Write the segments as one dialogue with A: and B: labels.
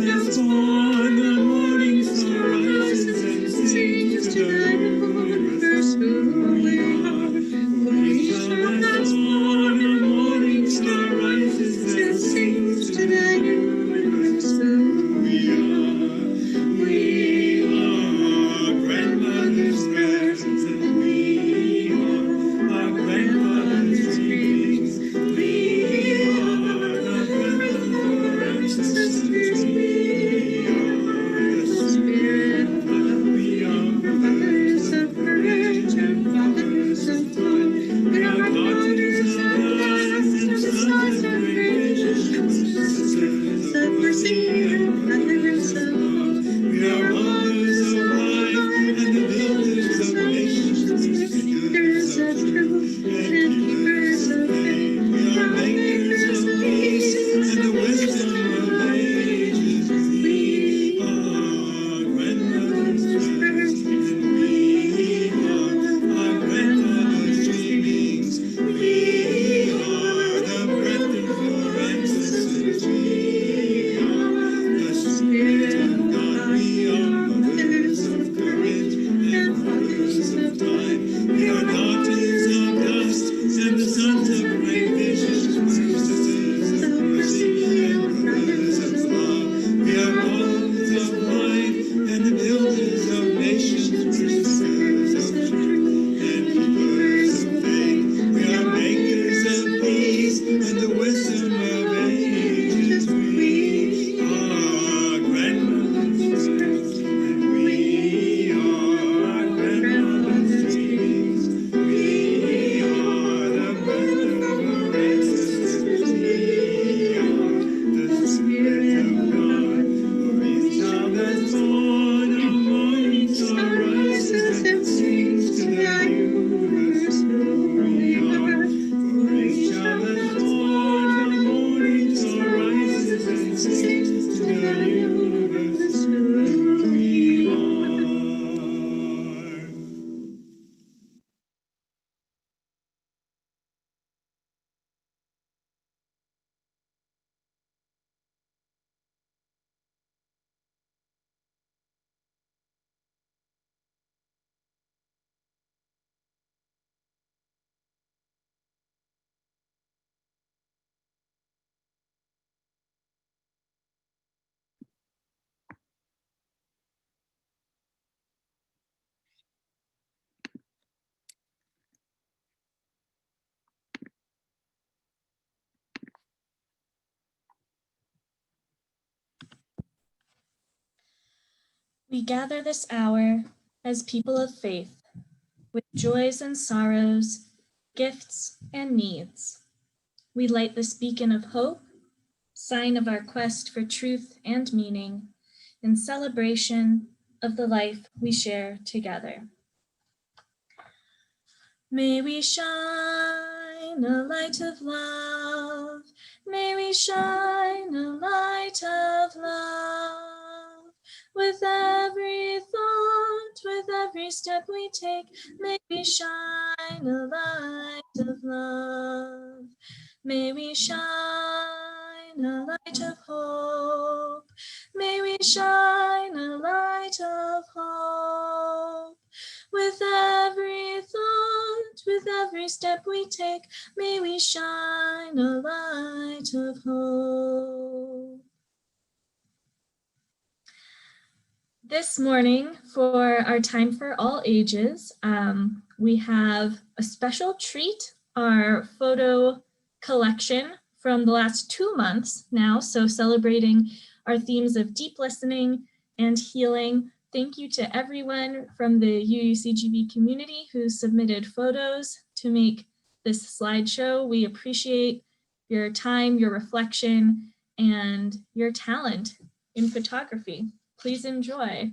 A: has born, the morning star rises and sings to the universe who we are. For each child has born, the morning star rises and sings to the universe who we are. We are grandmother's presence, and we are our grandmother's dreams. We are the breath of our ancestors. We are the spirit of God. We are mothers of courage and fathers of time. We are daughters of dust and sons of creation, sisters of mercy and mothers of love. We are mothers of life and the builders of nations, leaders of truth and keepers of faith. We are makers of peace and the wisdom of ages. We are grandmother's prayers, and we are our grandmother's dreamings. We are the breath of our ancestors. We are the spirit of God. We are mothers of courage and fathers of time. We are daughters of dust and the sons of great visions. Sisters of mercy and brothers of love. We are mothers of life and the builders of nations. Sisters of truth and keepers of faith. We are makers of peace and the wisdom of ages. We are grandmother's prayers, and we are grandmother's dreams. We are the breath of our ancestors. We are the spirit of God. For each child that's born, a morning star rises and sings to the universe who we are. For each child that's born, a morning star rises and sings to the universe who we are.
B: We gather this hour as people of faith, with joys and sorrows, gifts and needs. We light this beacon of hope, sign of our quest for truth and meaning, in celebration of the life we share together. May we shine a light of love. May we shine a light of love. With every thought, with every step we take, may we shine a light of love. May we shine a light of hope. May we shine a light of hope. With every thought, with every step we take, may we shine a light of hope. This morning, for our Time for All Ages, we have a special treat, our photo collection from the last 2 months now, so celebrating our themes of deep listening and healing. Thank you to everyone from the UUCGV community who submitted photos to make this slideshow. We appreciate your time, your reflection, and your talent in photography. Please enjoy.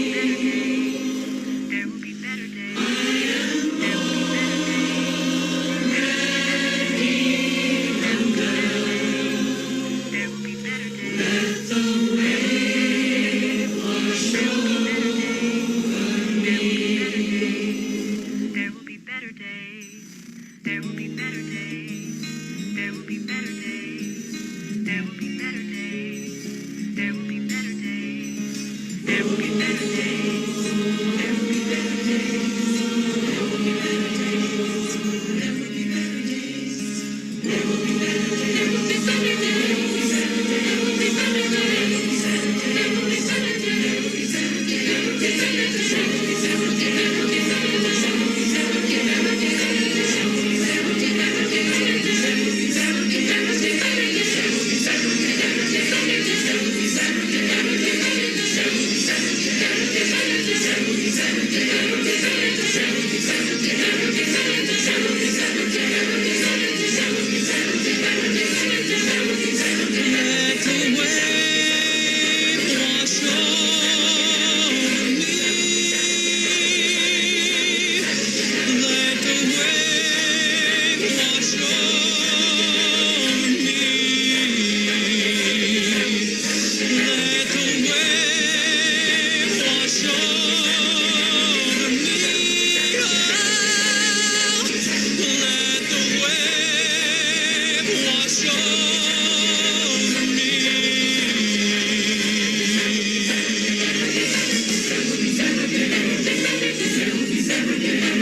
A: Let the wave wash over There will be better days. There will be better days. There will be better days.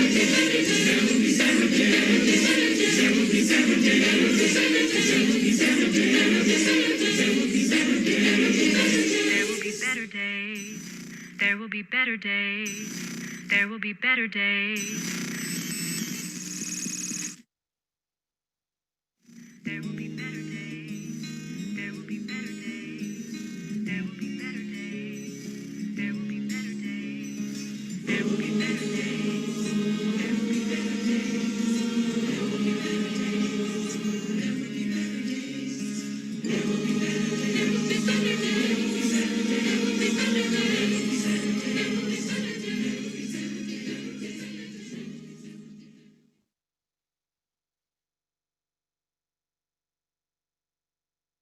A: There will be better days. There will be better days. There will be better days. There will be better days. There will be better days. There will be better days. There will be better days. There will be better days. There will be better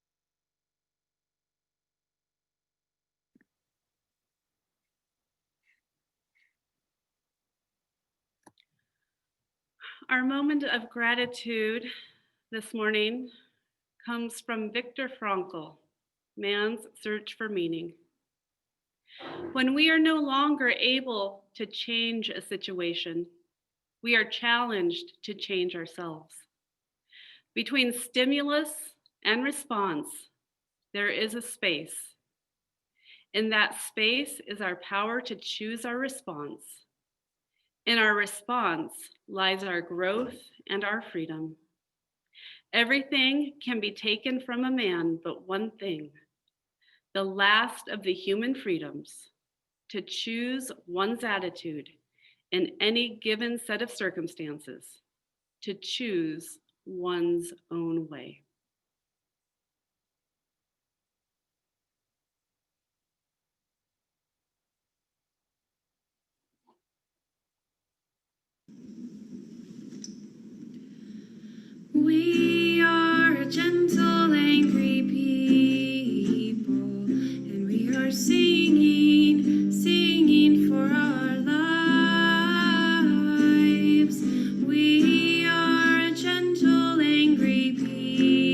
A: days. There will be better days. Our moment of gratitude this morning comes from Viktor Frankl, Man's Search for Meaning. When we are no longer able to change a situation, we are challenged to change ourselves. Between stimulus and response, there is a space. In that space is our power to choose our response. In our response lies our growth and our freedom. Everything can be taken from a man but one thing, the last of the human freedoms, to choose one's attitude in any given set of circumstances, to choose one's own way. We are a gentle, angry people, and we are singing, singing for our lives. We are a gentle, angry people.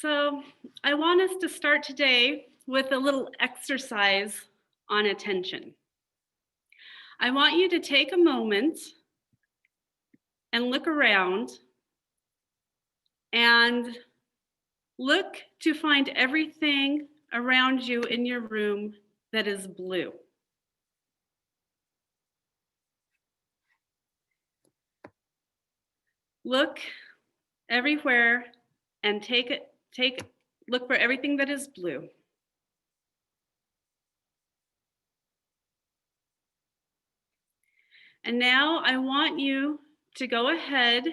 A: So I want us to start today with a little exercise on attention. I want you to take a moment and look around and look to find everything around you in your room that is blue. Look everywhere and look for everything that is blue. And now I want you to go ahead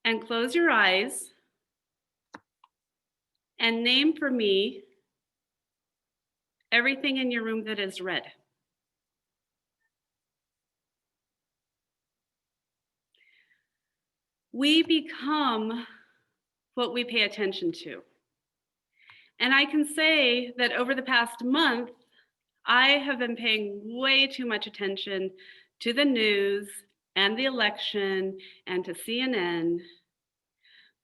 A: and close your eyes and name for me everything in your room that is red. We become what we pay attention to. And I can say that over the past month, I have been paying way too much attention to the news and the election and to CNN,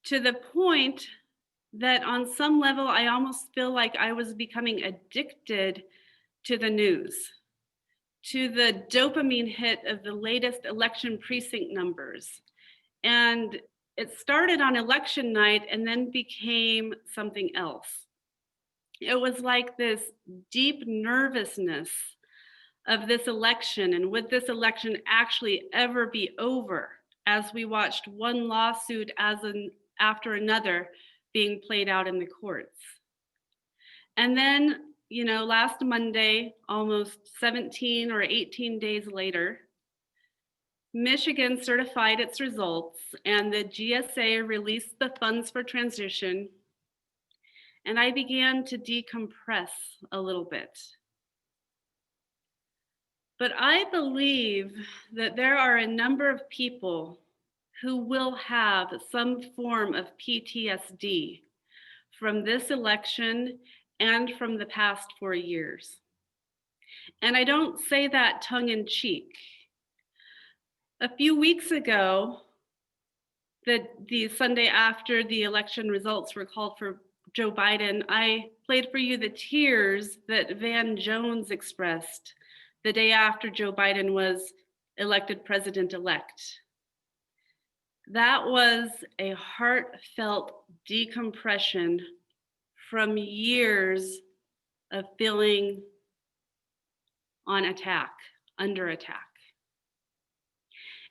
A: to the point that on some level, I almost feel like I was becoming addicted to the news, to the dopamine hit of the latest election precinct numbers. And it started on election night and then became something else. It was like this deep nervousness of this election, and would this election actually ever be over, as we watched one lawsuit after another being played out in the courts. And then, last Monday, almost 17 or 18 days later, Michigan certified its results and the GSA released the funds for transition. And I began to decompress a little bit. But I believe that there are a number of people who will have some form of PTSD from this election and from the past 4 years. And I don't say that tongue in cheek. A few weeks ago, the Sunday after the election results were called for Joe Biden, I played for you the tears that Van Jones expressed the day after Joe Biden was elected president-elect. That was a heartfelt decompression from years of feeling on attack, under attack.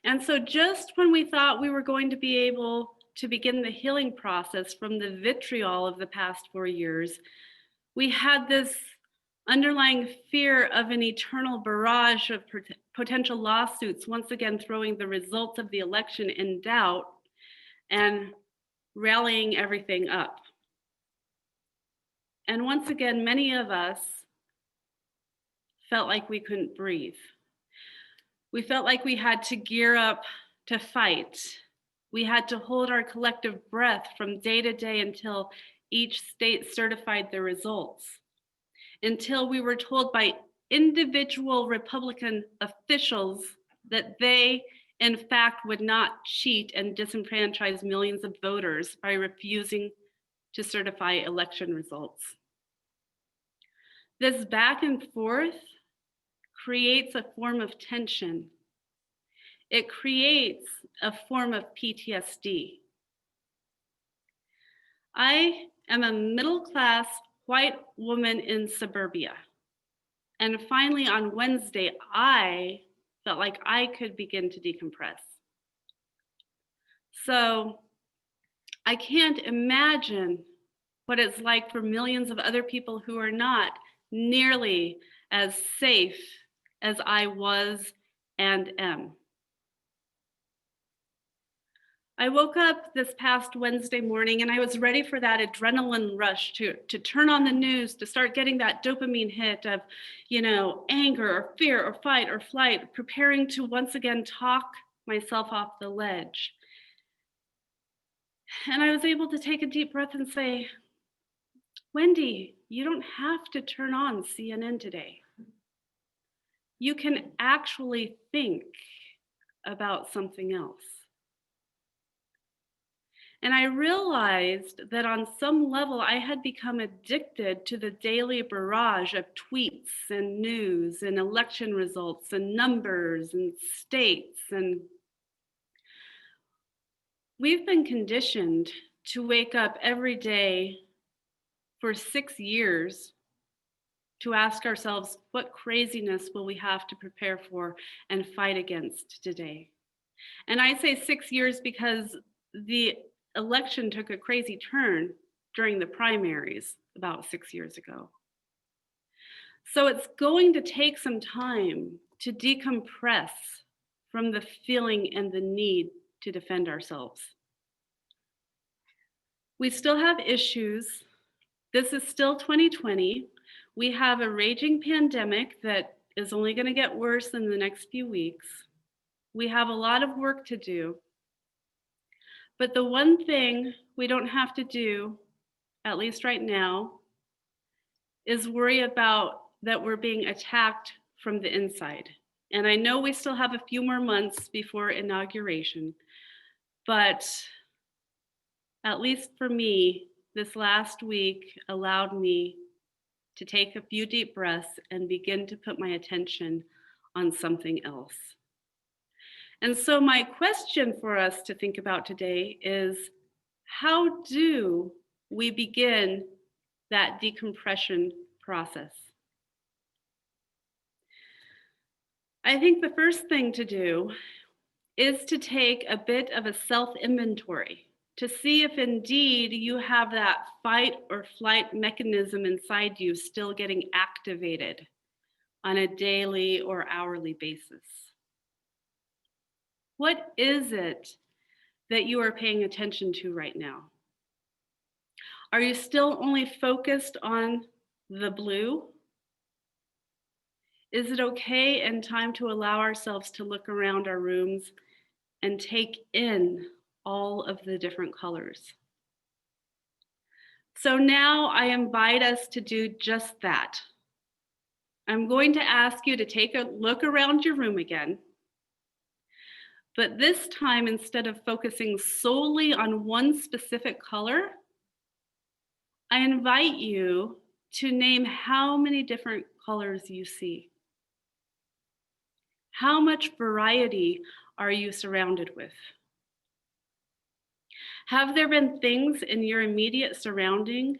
A: And so just when we thought we were going to be able to begin the healing process from the vitriol of the past 4 years, we had this underlying fear of an eternal barrage of potential lawsuits, once again throwing the results of the election in doubt and rallying everything up. And once again, many of us felt like we couldn't breathe. We felt like we had to gear up to fight. We had to hold our collective breath from day to day until each state certified their results, until we were told by individual Republican officials that they, in fact, would not cheat and disenfranchise millions of voters by refusing to certify election results. This back and forth creates a form of tension. It creates a form of PTSD. I am a middle-class white woman in suburbia. And finally on Wednesday, I felt like I could begin to decompress. So I can't imagine what it's like for millions of other people who are not nearly as safe as I was and am. I woke up this past Wednesday morning and I was ready for that adrenaline rush to turn on the news, to start getting that dopamine hit of, anger or fear or fight or flight, preparing to once again talk myself off the ledge. And I was able to take a deep breath and say, Wendy, you don't have to turn on CNN today. You can actually think about something else. And I realized that on some level, I had become addicted to the daily barrage of tweets and news and election results and numbers and states. And we've been conditioned to wake up every day for 6 years to ask ourselves, what craziness will we have to prepare for and fight against today? And I say 6 years because the election took a crazy turn during the primaries about 6 years ago. So it's going to take some time to decompress from the feeling and the need to defend ourselves. We still have issues. This is still 2020. We have a raging pandemic that is only going to get worse in the next few weeks. We have a lot of work to do. But the one thing we don't have to do, at least right now, is worry about that we're being attacked from the inside. And I know we still have a few more months before inauguration, but at least for me, this last week allowed me to take a few deep breaths and begin to put my attention on something else. And so my question for us to think about today is, how do we begin that decompression process? I think the first thing to do is to take a bit of a self-inventory to see if indeed you have that fight or flight mechanism inside you still getting activated on a daily or hourly basis. What is it that you are paying attention to right now? Are you still only focused on the blue? Is it okay and time to allow ourselves to look around our rooms and take in all of the different colors? So now I invite us to do just that. I'm going to ask you to take a look around your room again. But this time, instead of focusing solely on one specific color, I invite you to name how many different colors you see. How much variety are you surrounded with? Have there been things in your immediate surrounding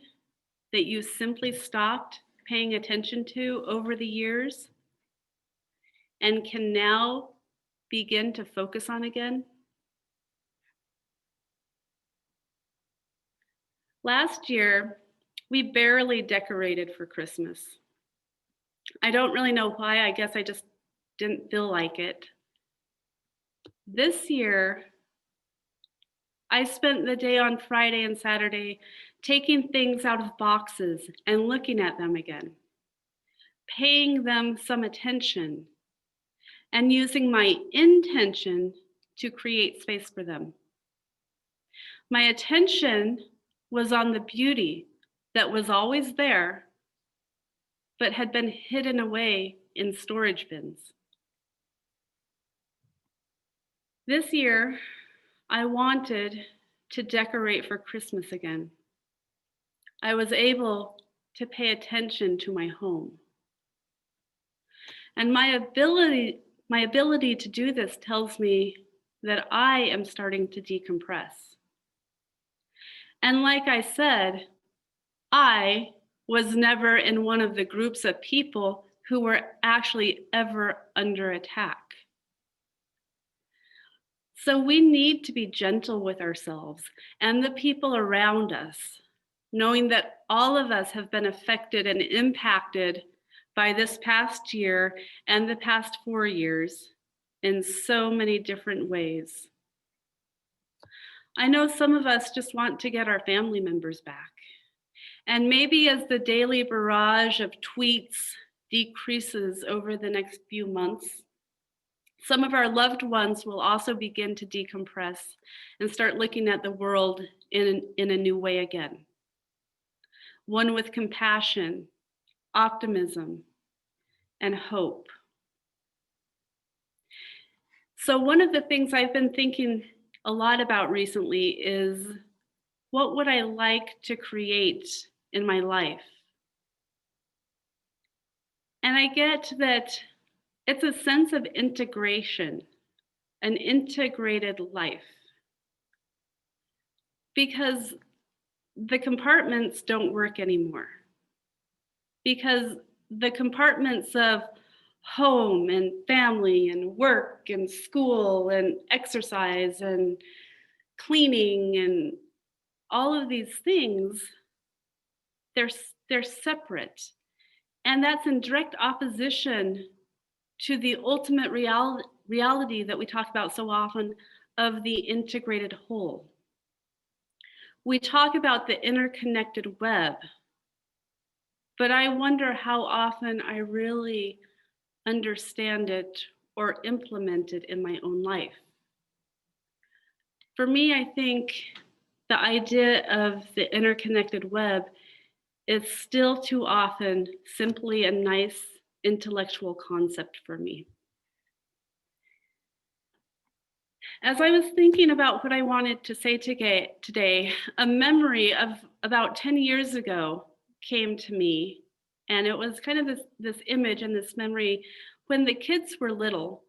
A: that you simply stopped paying attention to over the years and can now begin to focus on again? Last year, we barely decorated for Christmas. I don't really know why. I guess I just didn't feel like it. This year, I spent the day on Friday and Saturday taking things out of boxes and looking at them again, paying them some attention, and using my intention to create space for them. My attention was on the beauty that was always there, but had been hidden away in storage bins. This year, I wanted to decorate for Christmas again. I was able to pay attention to my home. And my ability to do this tells me that I am starting to decompress. And like I said, I was never in one of the groups of people who were actually ever under attack. So we need to be gentle with ourselves and the people around us, knowing that all of us have been affected and impacted by this past year and the past 4 years in so many different ways. I know some of us just want to get our family members back. And maybe as the daily barrage of tweets decreases over the next few months, some of our loved ones will also begin to decompress and start looking at the world in a new way again. One with compassion, optimism, and hope. So one of the things I've been thinking a lot about recently is What would I like to create in my life? And I get that it's a sense of integration, an integrated life, because the compartments don't work anymore. Because the compartments of home and family and work and school and exercise and cleaning and all of these things, they're, they're separate. And that's in direct opposition to the ultimate reality that we talk about so often of the integrated whole. We talk about the interconnected web, but I wonder how often I really understand it or implement it in my own life. For me, I think the idea of the interconnected web is still too often simply a nice intellectual concept for me. As I was thinking about what I wanted to say today, a memory of about 10 years ago came to me. And it was kind of this image and this memory when the kids were little.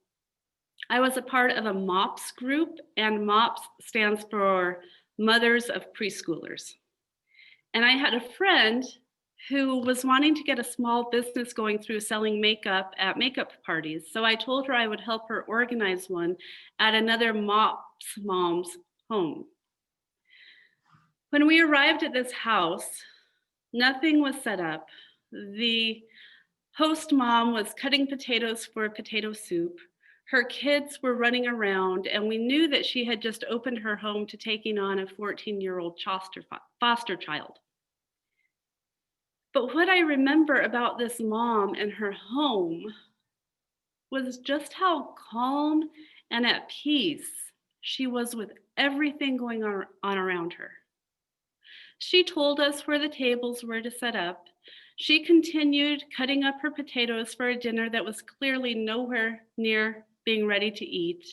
A: I was a part of a MOPS group, and MOPS stands for Mothers of Preschoolers. And I had a friend who was wanting to get a small business going through selling makeup at makeup parties. So I told her I would help her organize one at another MOPS mom's home. When we arrived at this house, nothing was set up. The host mom was cutting potatoes for potato soup. Her kids were running around, and we knew that she had just opened her home to taking on a 14-year-old foster child. But what I remember about this mom and her home was just how calm and at peace she was with everything going on around her. She told us where the tables were to set up. She continued cutting up her potatoes for a dinner that was clearly nowhere near being ready to eat.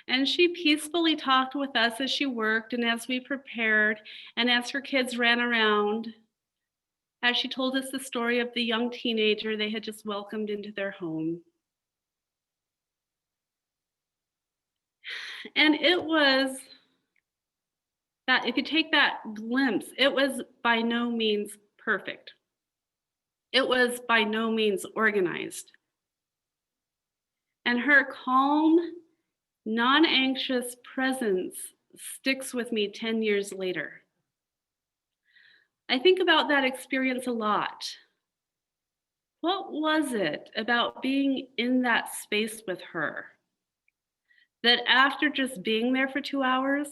A: And she peacefully talked with us as she worked and as we prepared and as her kids ran around, as she told us the story of the young teenager they had just welcomed into their home. And it was that, if you take that glimpse, it was by no means perfect. It was by no means organized. And her calm, non-anxious presence sticks with me 10 years later. I think about that experience a lot. What was it about being in that space with her that after just being there for 2 hours,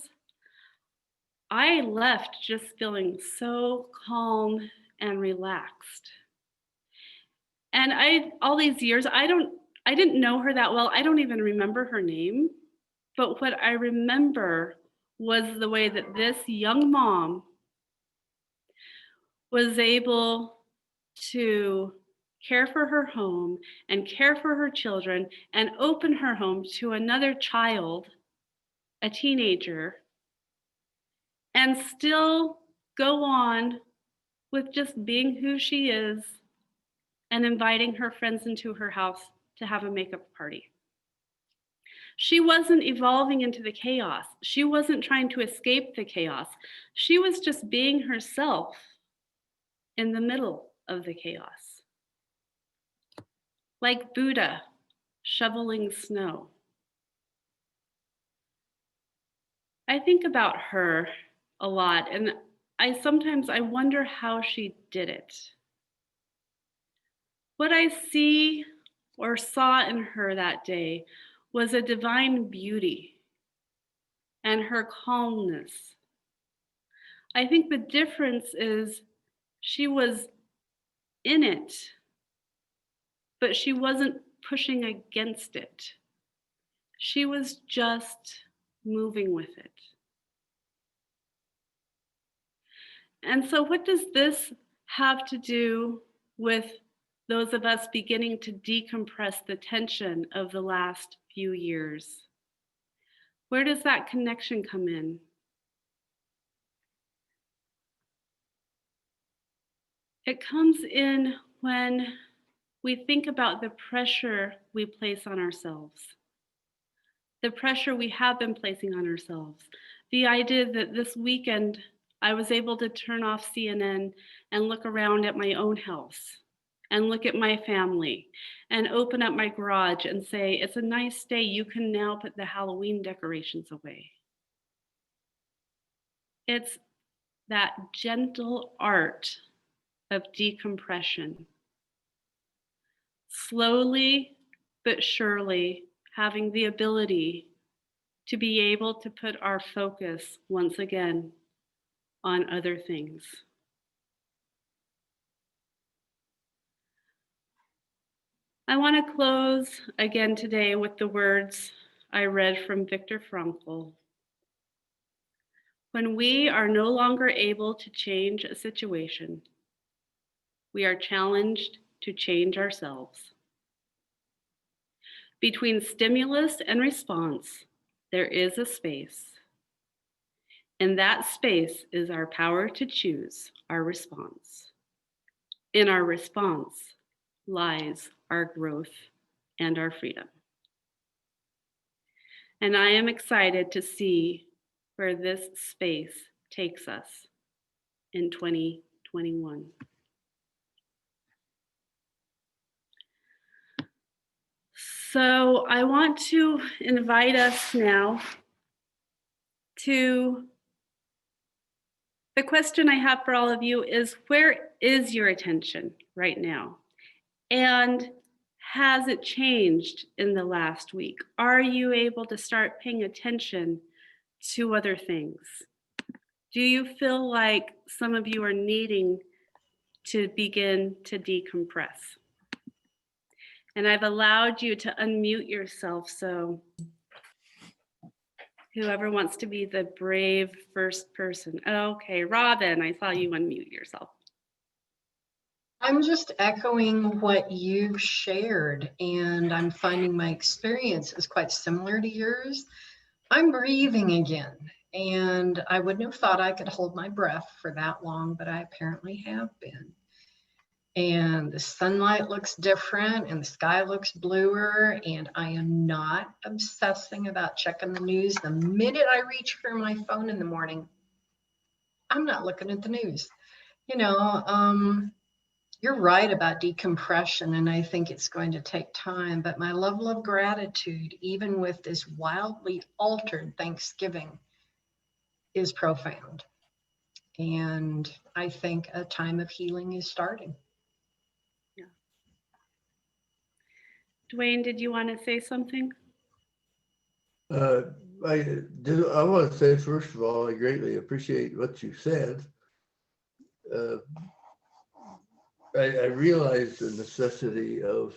A: I left just feeling so calm and relaxed? And all these years, I didn't know her that well. I don't even remember her name. But what I remember was the way that this young mom was able to care for her home and care for her children and open her home to another child, a teenager, and still go on with just being who she is and inviting her friends into her house to have a makeup party. She wasn't evolving into the chaos. She wasn't trying to escape the chaos. She was just being herself in the middle of the chaos. Like Buddha shoveling snow. I think about her a lot, and sometimes I wonder how she did it. What I see or saw in her that day was a divine beauty and her calmness. I think the difference is she was in it, but she wasn't pushing against it. She was just moving with it. And so, what does this have to do with those of us beginning to decompress the tension of the last few years? Where does that connection come in? It comes in when we think about the pressure we place on ourselves, the pressure we have been placing on ourselves. The idea that this weekend I was able to turn off CNN and look around at my own house and look at my family and open up my garage and say, it's a nice day, you can now put the Halloween decorations away. It's that gentle art of decompression. Slowly but surely having the ability to be able to put our focus once again on other things. I want to close again today with the words I read from Viktor Frankl. When we are no longer able to change a situation, we are challenged to change ourselves. Between stimulus and response, there is a space. In that space is our power to choose our response. In our response lies our growth and our freedom. And I am excited to see where this space takes us in 2021. So I want to invite us now to the question I have for all of you is, where is your attention right now? And has it changed in the last week? Are you able to start paying attention to other things? Do you feel like some of you are needing to begin to decompress? And I've allowed you to unmute yourself, so whoever wants to be the brave first person. Okay, Robin, I saw you unmute yourself.
C: I'm just echoing what you've shared, and I'm finding my experience is quite similar to yours. I'm breathing again, and I wouldn't have thought I could hold my breath for that long, but I apparently have been. And the sunlight looks different, and the sky looks bluer, and I am not obsessing about checking the news. The minute I reach for my phone in the morning, I'm not looking at the news. You know, you're right about decompression, and I think it's going to take time, but my level of gratitude, even with this wildly altered Thanksgiving, is profound. And I think a time of healing is starting.
A: Yeah. Dwayne, did you want to say something?
D: I want to say, first of all, I greatly appreciate what you said. I realize the necessity of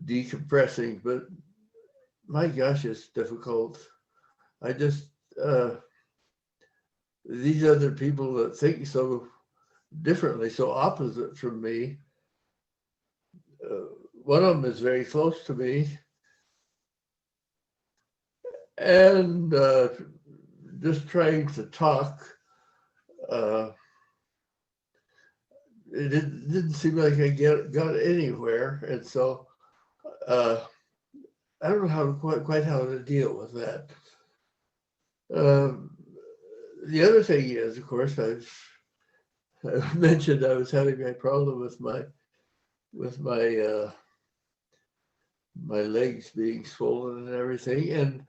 D: decompressing, but my gosh, it's difficult. I just, these other people that think so differently, so opposite from me, one of them is very close to me, and just trying to talk, it didn't seem like I got anywhere, and so I don't know how quite how to deal with that. The other thing is, of course, I've mentioned I was having a problem with my my legs being swollen and everything, and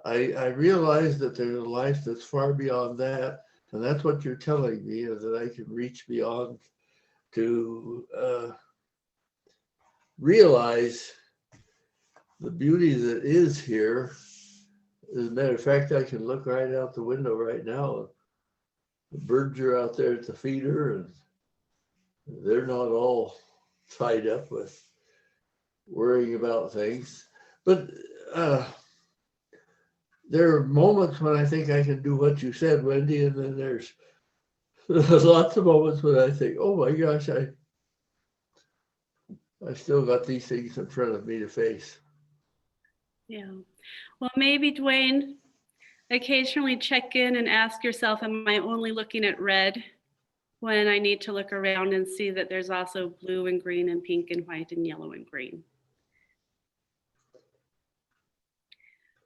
D: I realized that there's a life that's far beyond that, and that's what you're telling me, is that I can reach beyond to realize the beauty that is here. As a matter of fact, I can look right out the window right now. The birds are out there at the feeder, and they're not all tied up with worrying about things. But there are moments when I think I can do what you said, Wendy, and then there's lots of moments when I think, oh my gosh, I still got these things in front of me to face.
A: Yeah. Well, maybe, Dwayne, occasionally check in and ask yourself, am I only looking at red when I need to look around and see that there's also blue and green and pink and white and yellow and green.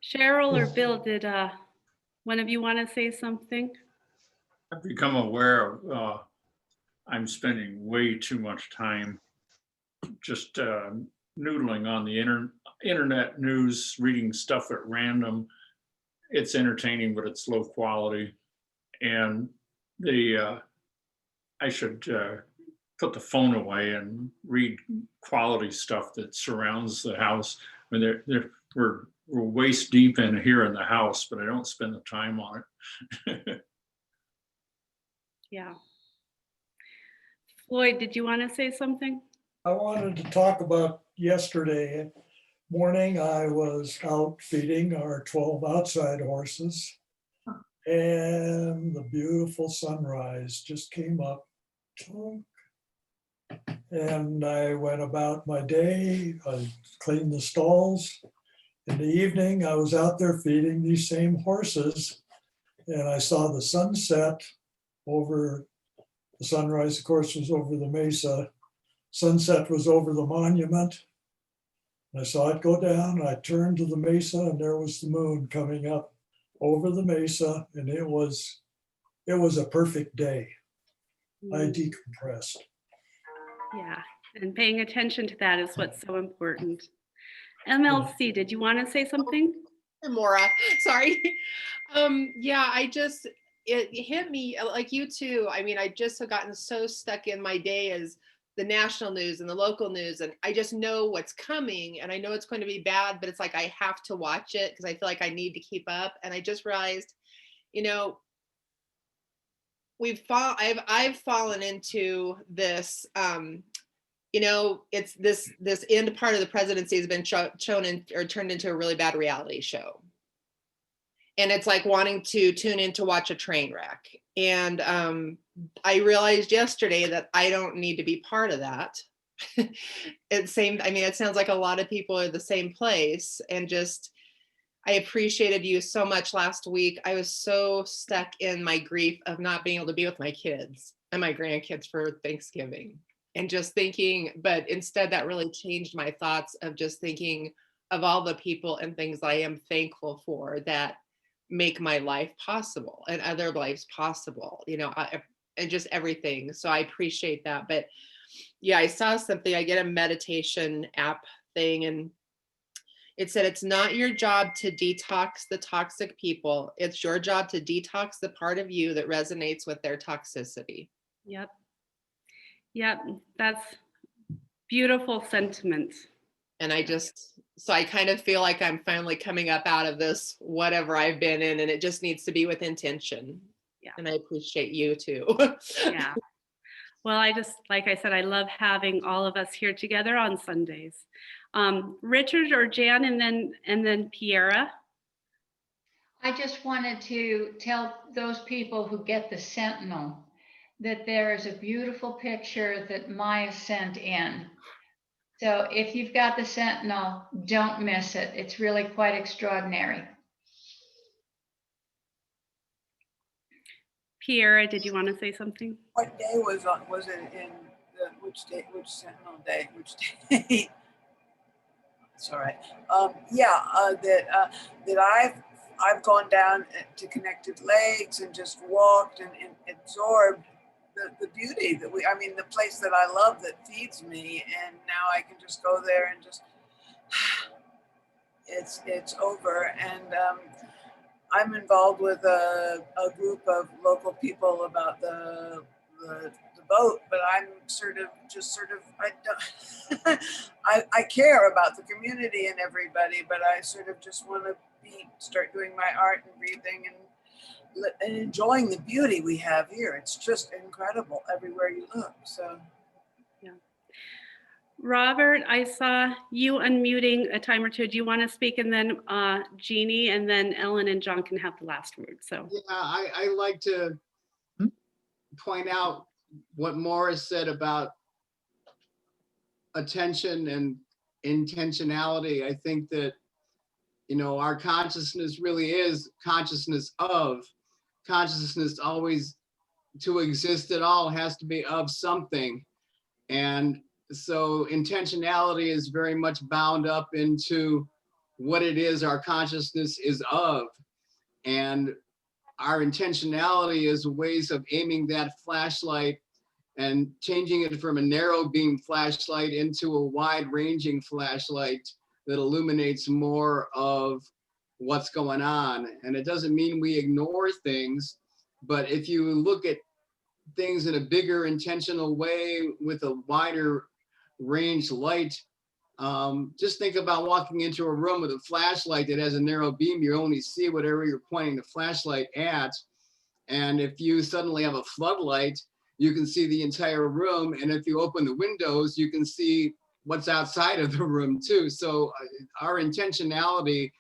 A: Cheryl or Bill, did one of you want to say something?
E: I've become aware of I'm spending way too much time just noodling on the internet news, reading stuff at random. It's entertaining, but it's low quality. And I should put the phone away and read quality stuff that surrounds the house. I mean, we're waist deep in here in the house, but I don't spend the time on it.
A: Yeah. Floyd, did you want to say something?
F: I wanted to talk about yesterday morning. I was out feeding our 12 outside horses, and the beautiful sunrise just came up. And I went about my day. I cleaned the stalls. In the evening, I was out there feeding these same horses, and I saw the sunset over the sunrise, of course, was over the mesa. Sunset was over the monument. I saw it go down. I turned to the mesa, and there was the moon coming up over the mesa, and it was a perfect day. I decompressed.
A: Yeah, and paying attention to that is what's so important. MLC, did you want to say something?
G: Maura, sorry. Yeah, it hit me like you too. I mean, I just have gotten so stuck in my day as the national news and the local news, and I just know what's coming, and I know it's going to be bad, but it's like I have to watch it because I feel like I need to keep up. And I just realized, you know, I've fallen into this. You know, it's this end part of the presidency has been turned into a really bad reality show. And it's like wanting to tune in to watch a train wreck. And I realized yesterday that I don't need to be part of that. It sounds like a lot of people are the same place. And just, I appreciated you so much last week. I was so stuck in my grief of not being able to be with my kids and my grandkids for Thanksgiving. And just thinking, but instead that really changed my thoughts of just thinking of all the people and things I am thankful for that make my life possible and other lives possible, you know, and just everything. So I appreciate that. But yeah, I saw something, I get a meditation app thing, and it said, it's not your job to detox the toxic people. It's your job to detox the part of you that resonates with their toxicity.
A: Yep. Yep, that's beautiful sentiment.
G: And I kind of feel like I'm finally coming up out of this, whatever I've been in, and it just needs to be with intention. Yeah. And I appreciate you too.
A: Yeah. Well, like I said, I love having all of us here together on Sundays. Richard or Jan, and then Piera.
H: I just wanted to tell those people who get the Sentinel that there is a beautiful picture that Maya sent in. So if you've got the Sentinel, don't miss it. It's really quite extraordinary.
A: Piera, did you want to say something?
I: What day was it in which Sentinel day, which day? It's all right. That I've gone down to Connected Lakes and just walked and absorbed the beauty that the place that I love that feeds me, and now I can just go there and just it's over. And I'm involved with a group of local people about the boat, but I'm I care about the community and everybody, but I sort of just want to start doing my art and breathing and enjoying the beauty we have here. It's just incredible everywhere you look. So,
A: yeah. Robert, I saw you unmuting a time or two. Do you want to speak? And then Jeannie, and then Ellen and John can have the last word. So
J: yeah, I like to point out what Morris said about attention and intentionality. I think that, you know, our consciousness really is consciousness always to exist at all has to be of something. And so intentionality is very much bound up into what it is our consciousness is of. And our intentionality is ways of aiming that flashlight and changing it from a narrow beam flashlight into a wide ranging flashlight that illuminates more of what's going on. And it doesn't mean we ignore things, but if you look at things in a bigger intentional way with a wider range light, just think about walking into a room with a flashlight that has a narrow beam. You only see whatever you're pointing the flashlight at. And if you suddenly have a floodlight, you can see the entire room. And if you open the windows, you can see what's outside of the room too. So our intentionality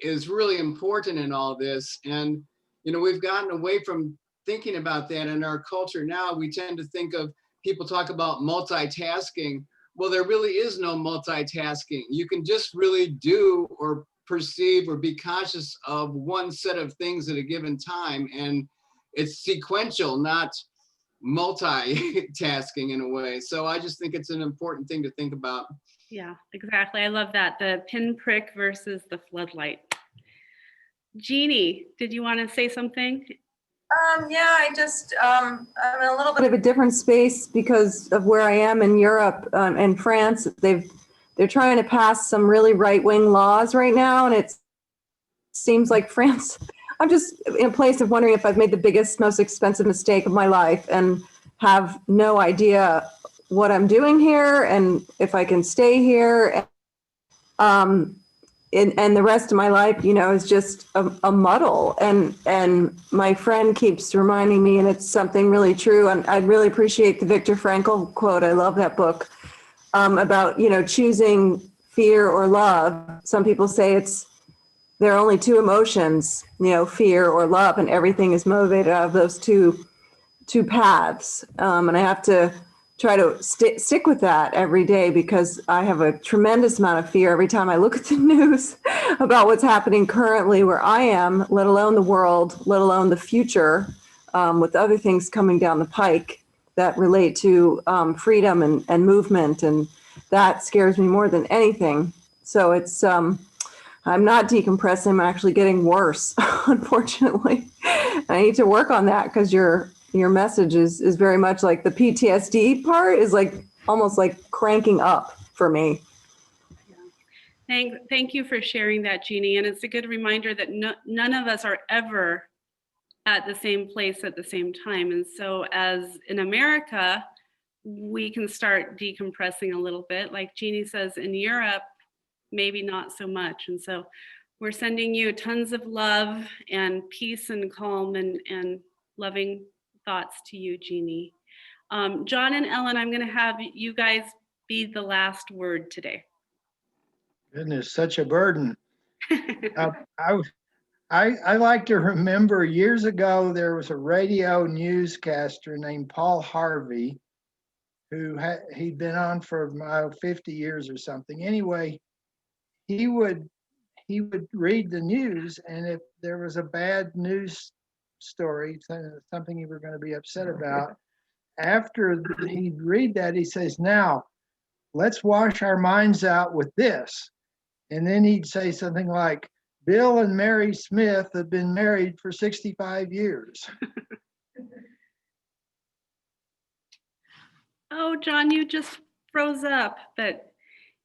J: is really important in all this. And, you know, we've gotten away from thinking about that in our culture now. We tend to think of, people talk about multitasking. Well, there really is no multitasking. You can just really do or perceive or be conscious of one set of things at a given time. And it's sequential, not multitasking in a way. So I just think it's an important thing to think about.
A: Yeah, exactly. I love that. The pinprick versus the floodlight. Jeannie, did you want to say something?
B: Yeah, I just, I'm in a little bit of a different space because of where I am in Europe and France. They're trying to pass some really right-wing laws right now, and it seems like France, I'm just in a place of wondering if I've made the biggest, most expensive mistake of my life and have no idea what I'm doing here and if I can stay here. And the rest of my life, you know, is just a muddle. And my friend keeps reminding me, and it's something really true. And I really appreciate the Viktor Frankl quote. I love that book about, you know, choosing fear or love. Some people say there are only two emotions, you know, fear or love, and everything is motivated out of those two paths. And I have to try to stick with that every day because I have a tremendous amount of fear every time I look at the news about what's happening currently where I am, let alone the world, let alone the future, with other things coming down the pike that relate to freedom and movement. And that scares me more than anything. So it's, I'm not decompressing, I'm actually getting worse, unfortunately. I need to work on that because your message is very much like the PTSD part is like almost like cranking up for me.
A: Thank you for sharing that, Jeannie. And it's a good reminder that none of us are ever at the same place at the same time. And so as in America, we can start decompressing a little bit. Like Jeannie says, in Europe, maybe not so much. And so we're sending you tons of love and peace and calm and loving thoughts to you, Jeannie. John and Ellen, I'm going to have you guys be the last word today.
K: Goodness, such a burden. I like to remember years ago, there was a radio newscaster named Paul Harvey, who he'd been on for 50 years or something. Anyway, he would read the news, and if there was a bad news story, something you were going to be upset about, after he'd read that, he says, "Now, let's wash our minds out with this." And then he'd say something like, "Bill and Mary Smith have been married for 65 years.
A: Oh, John, you just froze up, but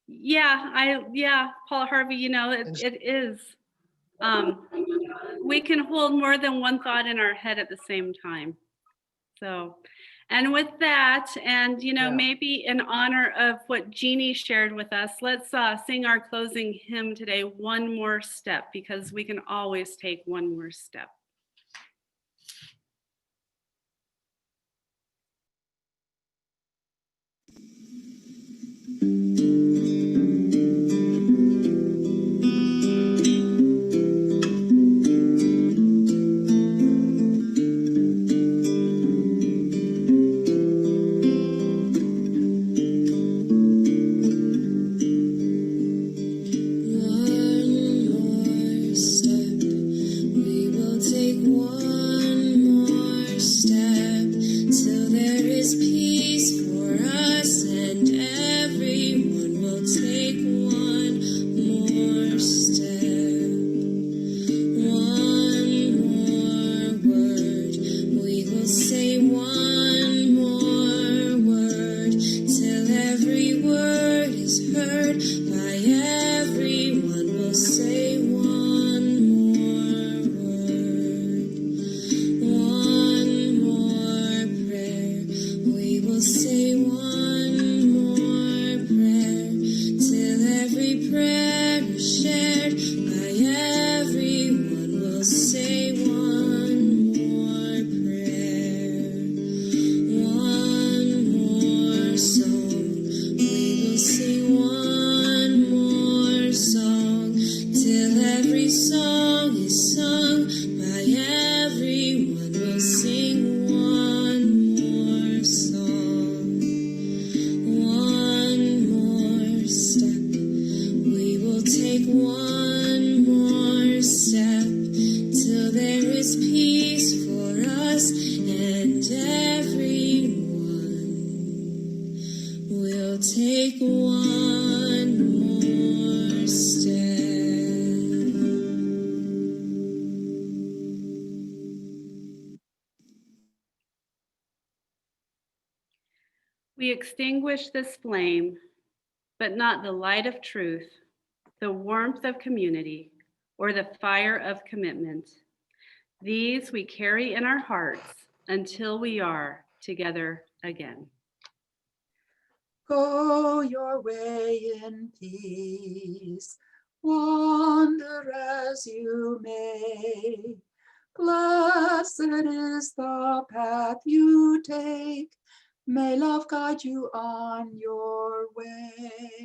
A: yeah, Paul Harvey, you know, it is. We can hold more than one thought in our head at the same time. So, and with that, and you know, maybe in honor of what Jeannie shared with us, let's sing our closing hymn today, One More Step, because we can always take one more step.
L: One more step, we will take.
A: peace for us, and everyone will take one more step. One more word, we will say one more word, till every word is heard by everyone. We'll say one more word, one more prayer. We will say one more prayer, till every prayer is shared by everyone. We'll say one more prayer, one more song. We will sing one more song, till every song is sung by everyone. We'll sing one more song, one more step. We will take one more step, till there is peace for us, and everyone will take one more step.
L: We extinguish this flame, but not the light of truth, the warmth of community, or the fire of commitment. These we carry in our hearts until we are together again.
M: Go your way in peace, wander as you may. Blessed is the path you take. May love guide you on your way.